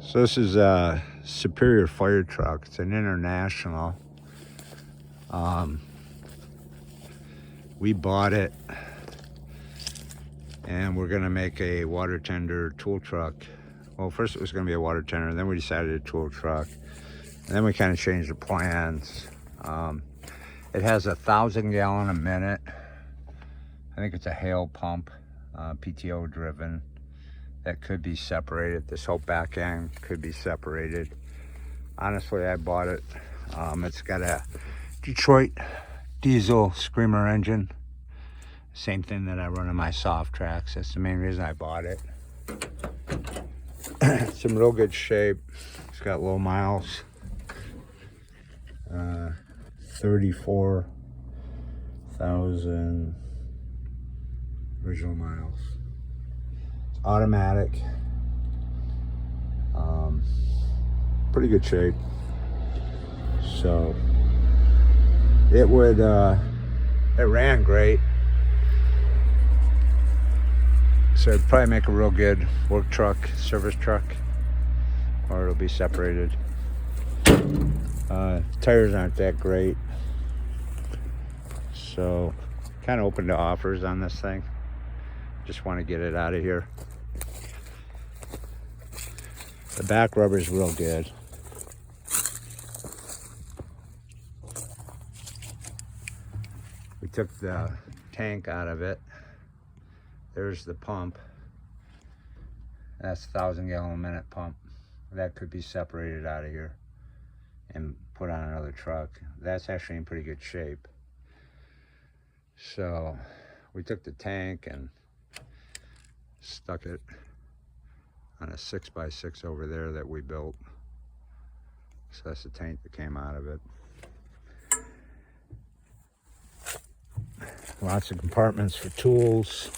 So this is a Superior fire truck. It's an International. We bought it and we're gonna make a water tender tool truck. Well, first it was gonna be a water tender, and then we decided a tool truck. And then we kind of changed the plans. It has 1,000 gallon a minute. I think it's a Hale pump, PTO driven. That could be separated. This whole back end could be separated. Honestly, I bought it. It's got a Detroit diesel screamer engine. Same thing that I run on my soft tracks. That's the main reason I bought it. It's in real good shape. It's got low miles. 34,000 original miles. It's automatic. Pretty good shape. So it would it ran great. So it'd probably make a real good work truck, service truck, or it'll be separated. Tires aren't that great, so kind of open to offers on this thing. Just want to get it out of here. The back rubber is real good. We took the tank out of it. There's the pump. That's 1,000 gallon a minute pump. That could be separated out of here and put on another truck. That's actually in pretty good shape. So we took the tank and stuck it on a 6x6 over there that we built. So that's the tank that came out of it. Lots of compartments for tools.